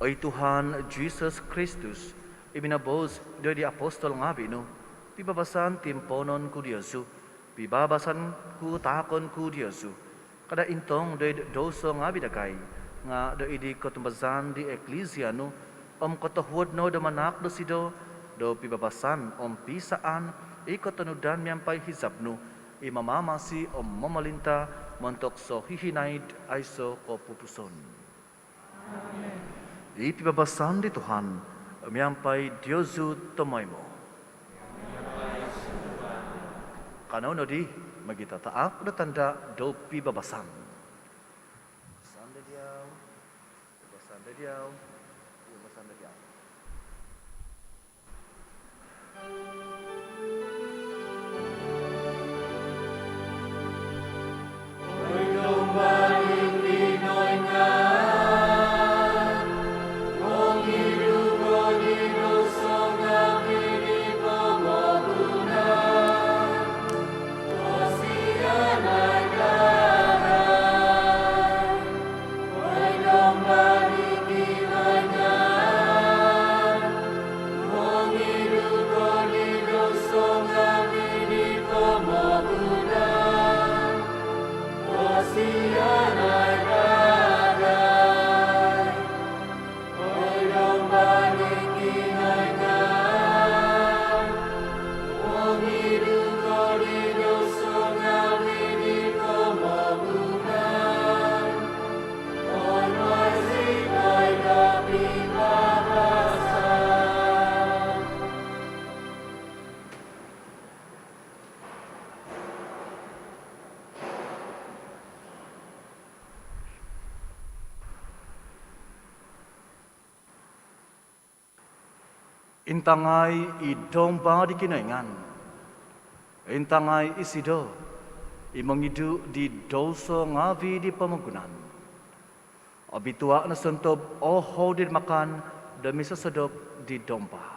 Oi Tuhan Jesus Kristus, ibinabos dari apostol ngabi no, pibabasan timponon ku Diyosu, pibabasan ku takon ku Diyosu, kada intong dari doso ngabi dakai, nga dari di kotumbazan di eklesia no, kotohud no damanak do sido, do pibabasan pisaan, ikotanudan miyampai hizab no, imamamasi mamalinta, montok so hihinaid aiso ko pupuson. Di pibabasan di Tuhan, miyampai Diyosu tomoy mo. Kanao no di, magita taak na tanda do pibabasan. Babasan da diyaw. Intangai idomba di kinaingan. Intangai isido imangidu di doso ngavi di pemagunan. Abitua na sentob oho di makan demi sesedok di domba.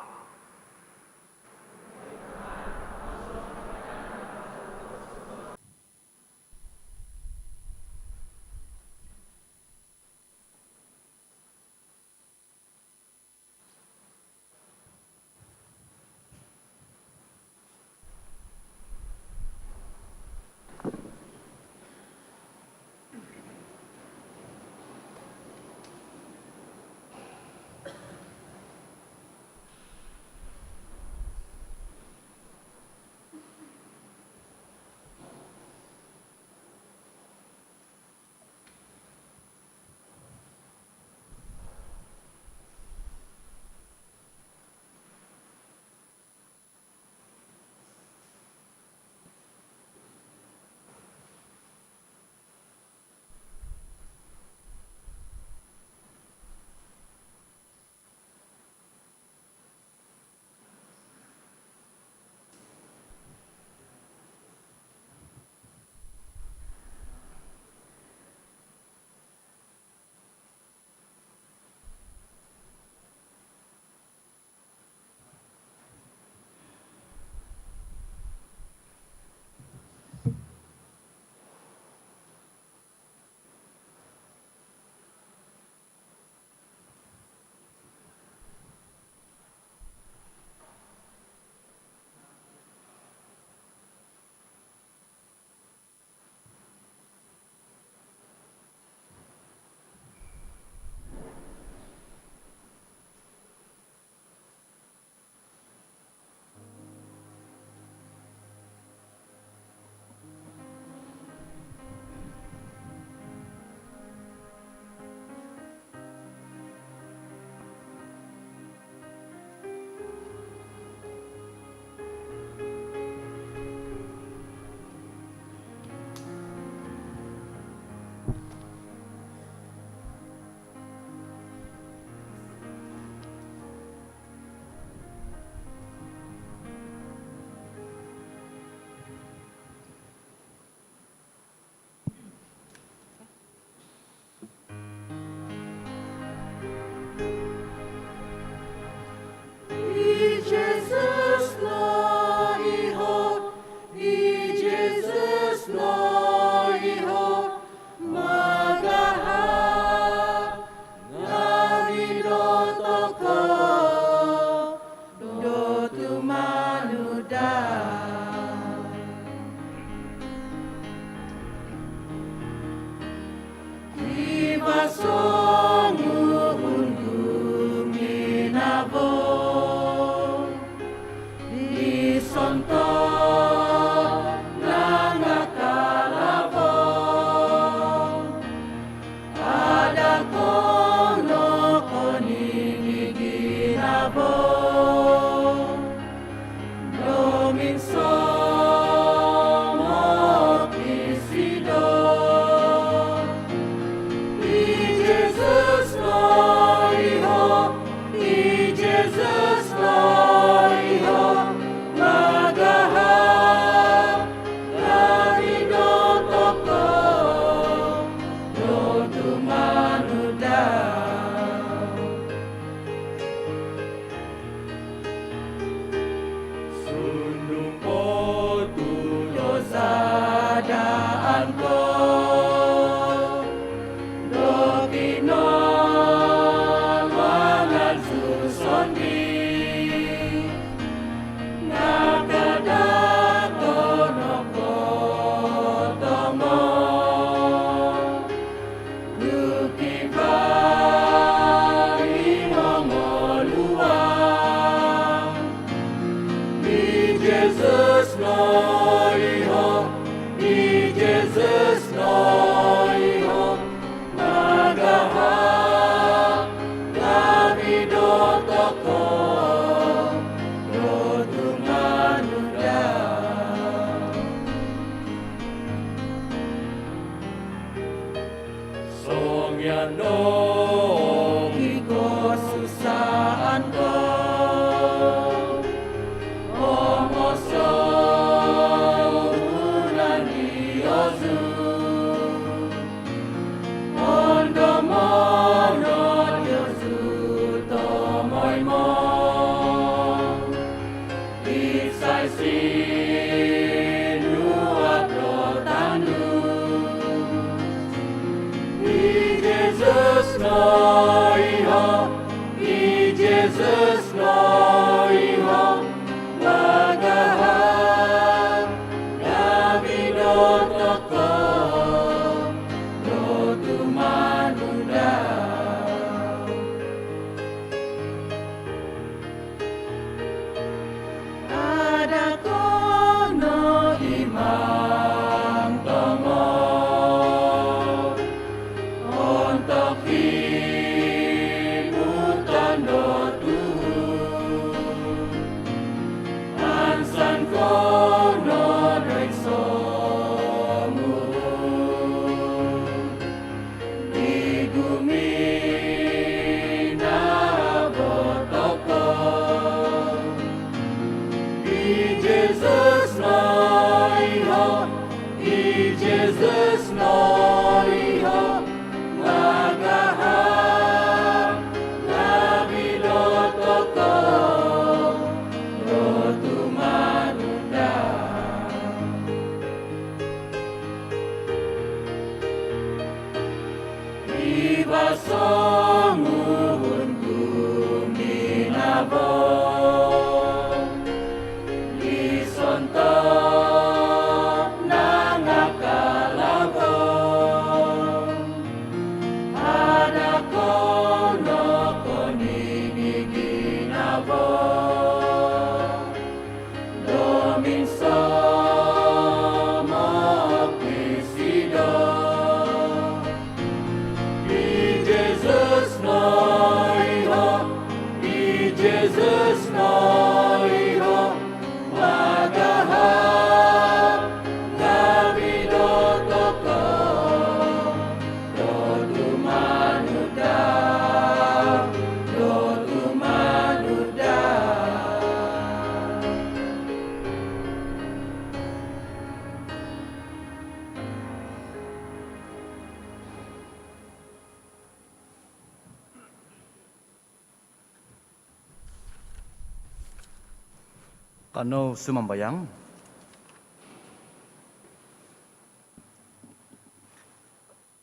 Kano sumambayang.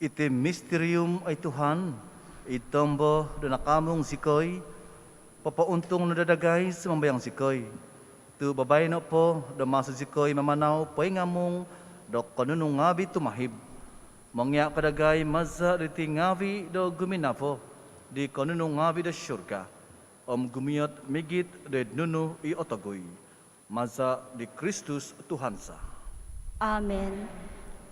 Iti misterium ay Tuhan, itombo do nakamong sikoy, papauntong no dadagay sumambayang sikoy. Tu babay no po, do maso sikoy mamanaw, poy ngamong, do kanunong ngabi tumahib. Mongya kadagay maza riti ngavi do guminafo di konunu ngavi do syurga. Gumiyat migit de nunu I otagoy. Maza di Kristus Tuhansa. Amen.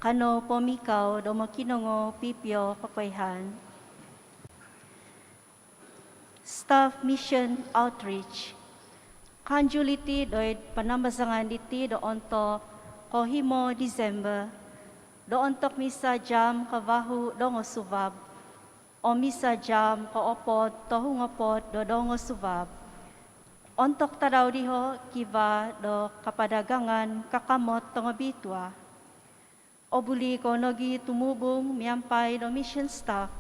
Kano pomikaw do makinongo pipyo kapayhan. Staff Mission Outreach. Kanjuliti doid panambasangan diti do onto kohimo December. Do ontok misa jam kavahu do ngosubab. O misa jam kaopod tohungopod do ngosubab. Ontok tadaw diho kiba do kapadagangan kakamot tongobitwa. O buli ko nogi tumubong miyampay do mission staff.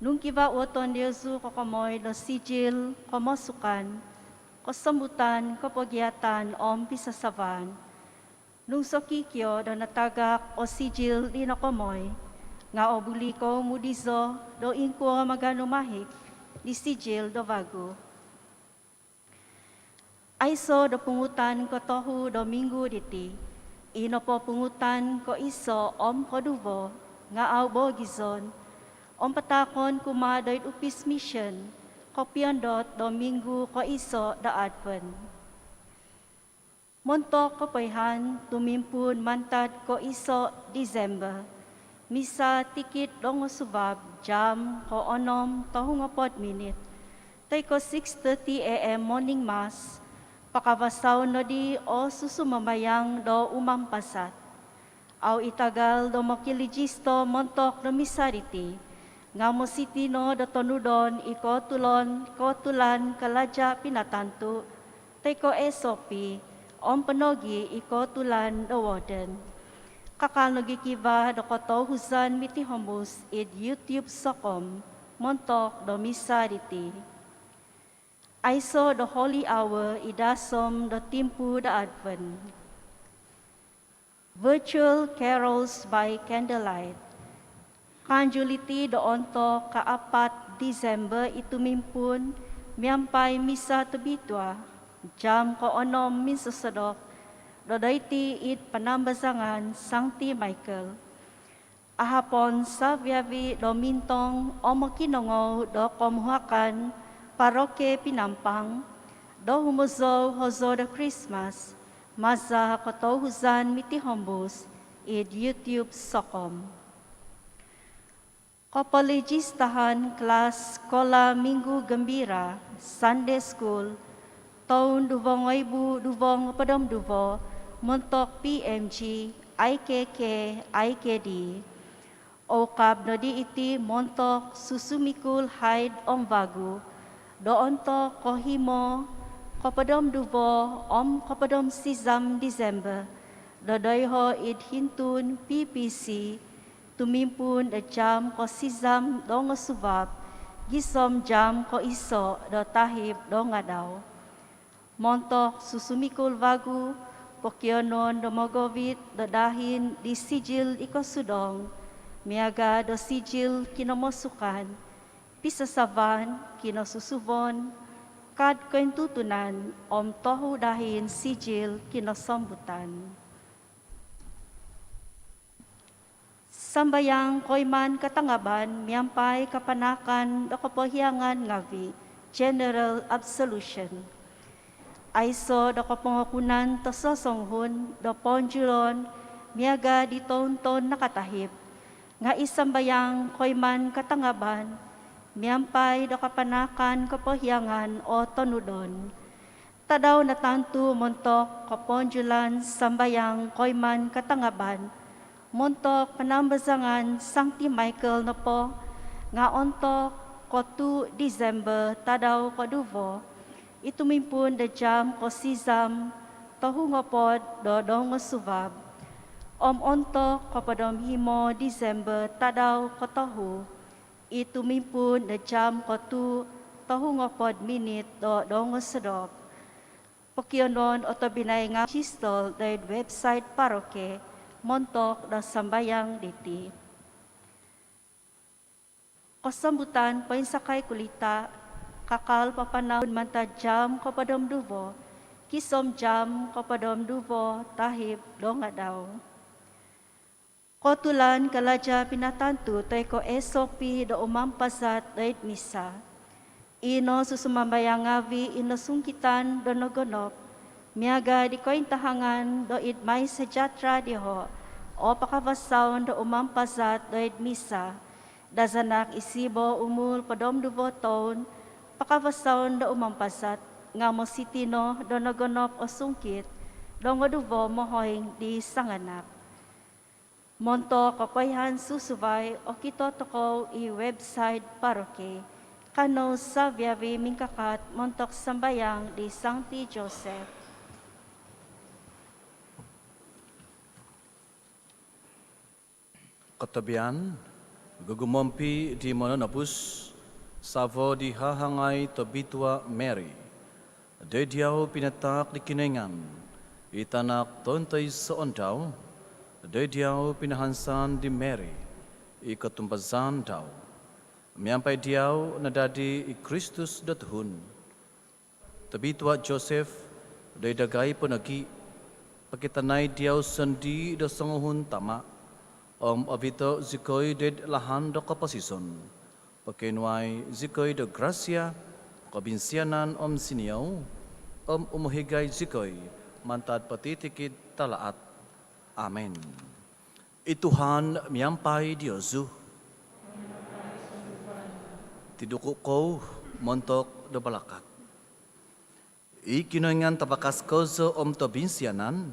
Nung kiba uton Diyos kokomoy do sijil komosukan. Kosambutan kapogyatan om pisasaban. Nung sokikyo do natagak o sijil di nakomoy. Nga o buli ko mudizo do inko maganumahik di sijil do bago. Aiso do pungutan ko tohu do minggu diti. Ino po pungutan ko iso om koduvo nga au bogizon. Om patakon kumadoy upis mission ko piandot do minggu ko iso do adven. Montok ko payhan tumimpun mantad ko iso December. Misa tikit dong subab jam ko onom tohungapod minute. Tay ko 6:30 AM morning mass. Pakabasaw no di o susumamayang do umampasat. Aw itagal do makiligisto montok do misariti. Nga mo sitino do tonudon kotulan kalaja pinatanto. Tay ko esopi om panogi tulan do warden. Kakanogi kiba do koto husan miti homus id YouTube sokom montok do misariti. Aiso the holy hour idasom the timpu the advent. Virtual carols by candlelight. Kanjuliti do onto kaapat December itumimpun miampay misa tebitwa jam ko onom minsusodok do daiti it panambasangan Sancti Michael. Ahapon sa biyabi do mintong o makinongo do komuhakan paroke pinampang, do humuzo hozo do Christmas, maza kotohuzan miti hombus, id YouTube sokom. Kopologistahan kelas sekolah minggu gembira, Sunday school, tahun 2020 padam duvo, montok PMG, IKK, IKD, okab no di iti montok susumikul haid om bagu, doon to kohimo kopadom duvo om kopadom sizam December dodoyho id hintun PPC tumimpun da jam ko sizam do subab gisom jam ko iso do tahib do ngadaw montok susumikul vagu pokyonon do mogovit do dahin di sijil ikosudong miaga do sijil kinomosukan pisasaban, kinosusubon, kad kentutunan, om tohu dahin sijil kinosambutan. Sambayang koyman katangaban, miyampay kapanakan do kapohiangan ngavi, general absolution. Aiso do kapangakunan to sosonghun, do ponjulon, miyaga di ton-ton nakatahib. Nga isambayang koyman katangaban, miyampay do kapanakan kapohiangan o tonudon. Tadaw natantu montok kaponjulan sambayang koyman katangaban. Montok panambasangan Sancti Michael na po nga ontok ko 2 December tadaw koduvo. Itumimpun da jam ko sizam tohungopod do dong subab. Ontok kapadom himo December tadaw kotohu. Itumimpun na jam ko 2 tohungopod minute do dong sedok. Pokyonon otobinay nga chistol dahil website paroke montok da sambayang diti. Kosambutan painsakay kulita kakal papanahon manta jam ko padom duvo kisom jam ko padom duvo tahib do nga daw. Kotulan kalaja pinatantu tay ko esopi do umampasat dait misa. Ino susumambayang ngavi ino sungkitan do nogonop. Miaga di ko intahangan do it may sejatra diho. O pakavasaon do umampasat dait misa. Dazanak isibo umul padom duboton. Pakavasaon do umampasat. Nga mo sitino do nogonop o sungkit. Do ngodubo mohoing di sanganak. Monto kakwayhan susubay o kitotoko i-website paroke. Kano sa biyabi mingkakat montok sambayang di Sancti Joseph. Katabian, gugumompi di mananapus, savo di hahangay tabitwa Mary. Dediaw pinatak di kinengan, itanak tontay sa ondaw, dediaw pinahansan di Mary, ikatumbazan daw. Miyampay diaw na dadi i Kristus datuhun. Tabitwa Joseph, daydagay panagi, pakitanay diaw sandi da sanguhun tama, abito zikoy ded lahan da kapasison, pakinway zikoy da grasya, kabinsiyanan siniyaw, umuhigay zikoy, mantad patitikid talaat. Amen. Ituhan miyampay Diyosu. Tiduko ko montok do balakat. Ikinoingan tabakas ko so to binsianan,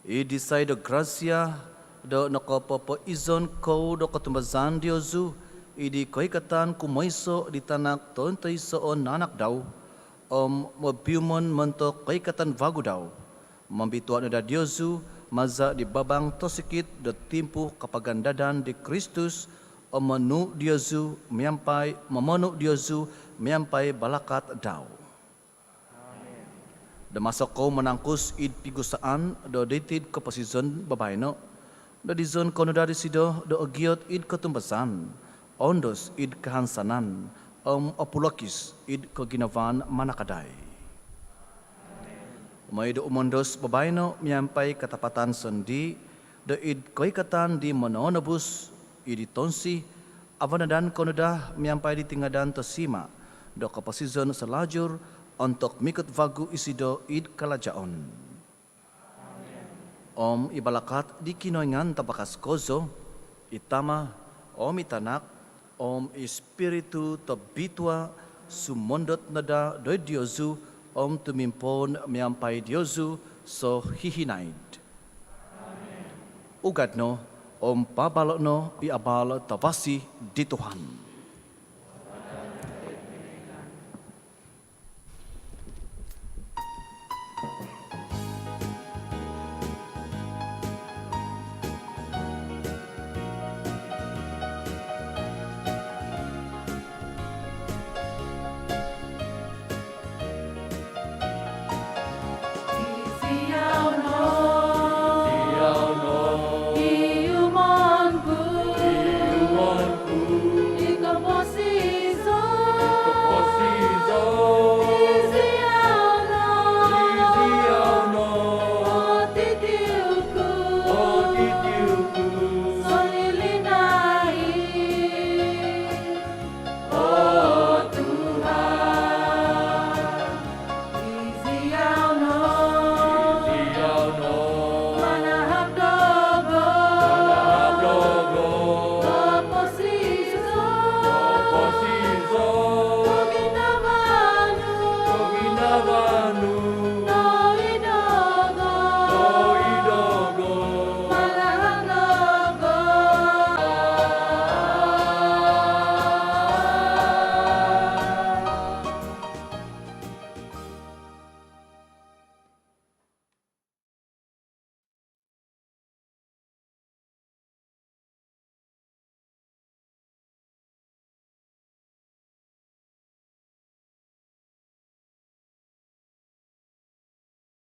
disay do grasya do nakopopo izon ko do katumbazan Diyosu, di koy katan kumoiso di tanak tontay so nanak daw, mabiumon montok koy katan vago daw, mambituan da Diyosu, maza di babang tosikit do timpu kapagandadan di Kristus, manu Diyosu miampai mamanu Diyosu miampai balakat daw. Da masok ko menangkus id pigusaan do dated ko pasizon babayno. Da dizon ko no dari sido do agiot id katumbasan. Ondos id kahansanan. Apulokis id kaginavan manakaday. May do umondos babayno miampai katapatan sendi do id koikatan di manonabus idi tonsi, avanadan konodah miampai di tingadan tosima, do kapasizon selajur, untuk mikut vagu isido id kalajaon. Ibalakat di kinoingan tabakas kozo, itama, itanak, espiritu tabitwa, sumondot nada doi Diyosu, tumimpon miampai Diyosu, so hihinaid. Ugadno, pabalok no iabal tabasi di Tuhan.